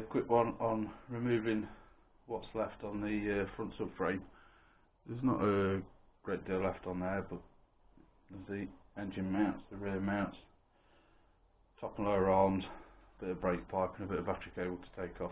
quick one on removing what's left on the front subframe. There's not a great deal left on there, but there's the engine mounts, the rear mounts, top and lower arms, a bit of brake pipe and a bit of battery cable to take off.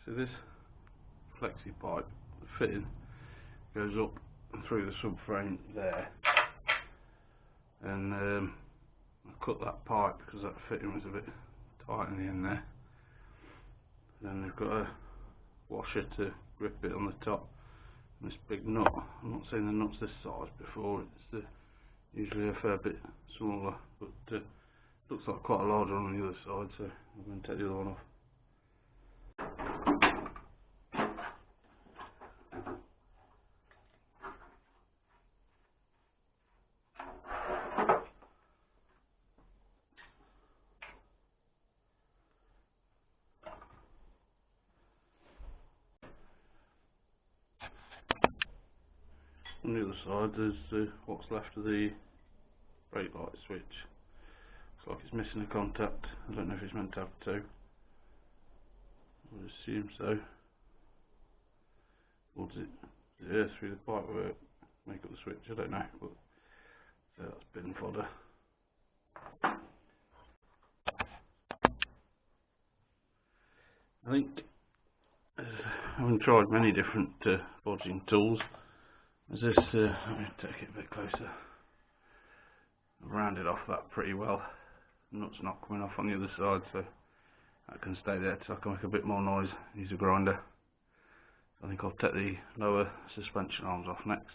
So this flexi pipe fitting goes up and through the subframe there, and I cut that pipe because that fitting was a bit tight in the end there. Then they've got a washer to grip it on the top, and this big nut. I'm not saying the nut's this size before, it's usually a fair bit smaller, but looks like quite a large one on the other side, so I'm going to take the other one off. On the other side there's what's left of the brake light switch. Looks like it's missing a contact. I don't know if it's meant to have two. I would assume so. Or does it air through the pipe work, make up the switch? I don't know, but so that's bin fodder. I think I haven't tried many different bodging tools. As this, let me take it a bit closer. I've rounded off that pretty well. The nut's not coming off on the other side, so that can stay there till I can make a bit more noise. Use a grinder. I think I'll take the lower suspension arms off next.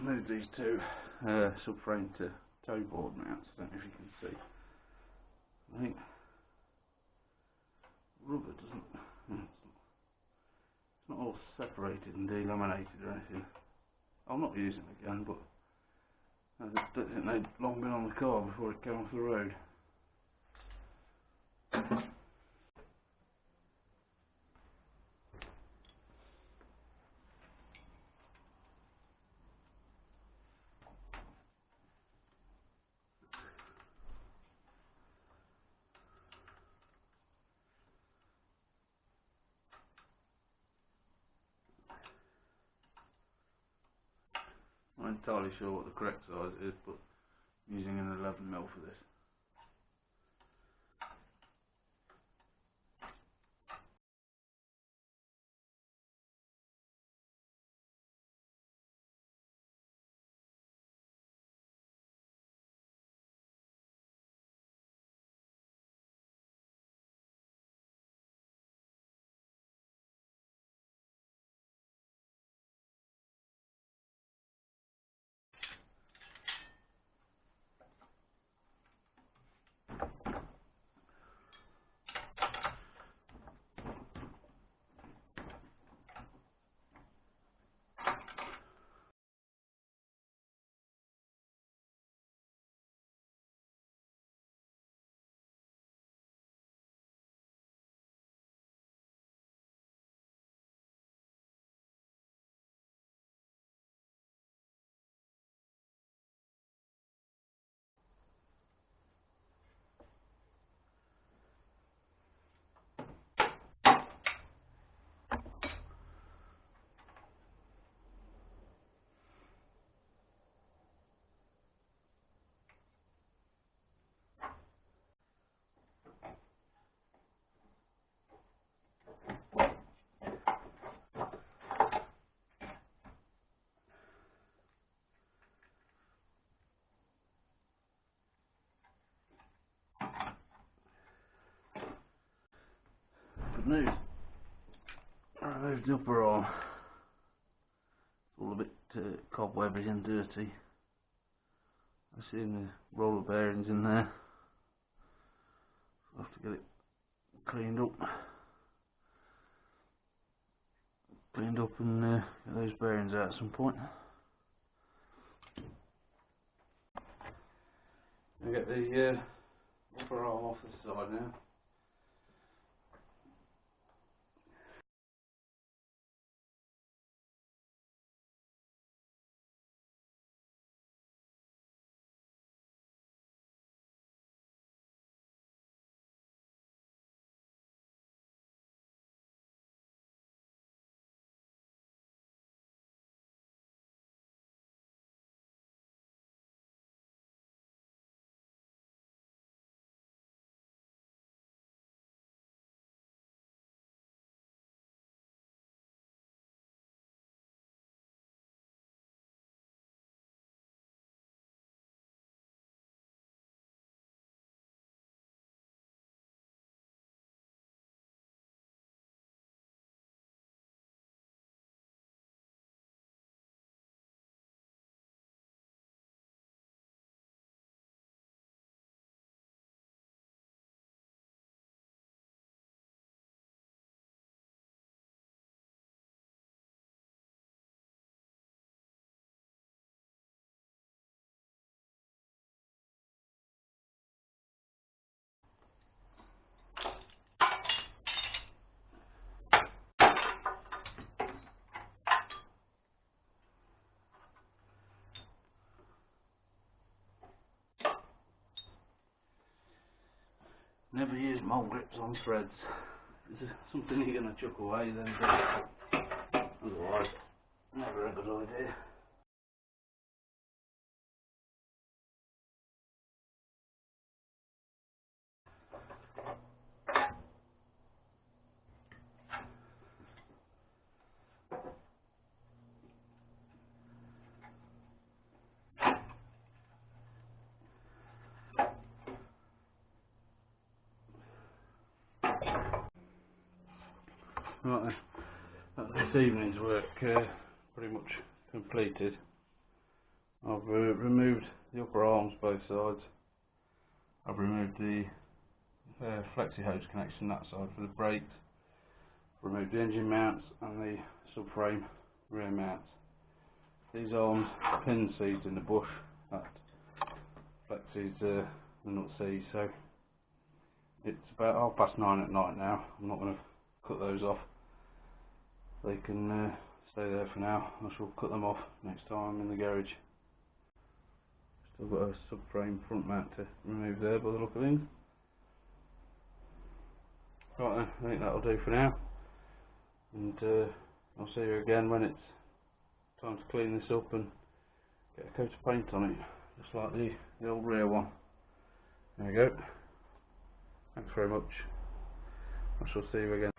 moved these two subframe to toe board mounts. I don't know if you can see. I think rubber doesn't. It's not all separated and delaminated or anything. I'll not use them again, but I just don't think they'd long been on the car before it came off the road. I'm not entirely sure what the correct size is, but I'm using an 11mm for this. Good news. I moved the upper arm. It's all a bit cobwebby and dirty. I've seen the roller bearings in there. I'll have to get it cleaned up. And get those bearings out at some point. I'll get the upper arm off this side now. Never use mole grips on threads. If it's something you're going to chuck away, then do it. Otherwise, never a good idea. Right then, that's this evening's work pretty much completed. I've removed the upper arms both sides. I've removed the flexi hose connection that side for the brakes. Removed the engine mounts and the subframe rear mounts. These arms are pin seized in the bush. That flexes the nut seize, so it's about 9:30 at night now. I'm not going to cut those off. They can stay there for now. I shall cut them off next time I'm in the garage. Still got a subframe front mount to remove there by the look of things. Right then, I think that'll do for now. And I'll see you again when it's time to clean this up and get a coat of paint on it, just like the old rear one. There we go. Thanks very much. I shall see you again.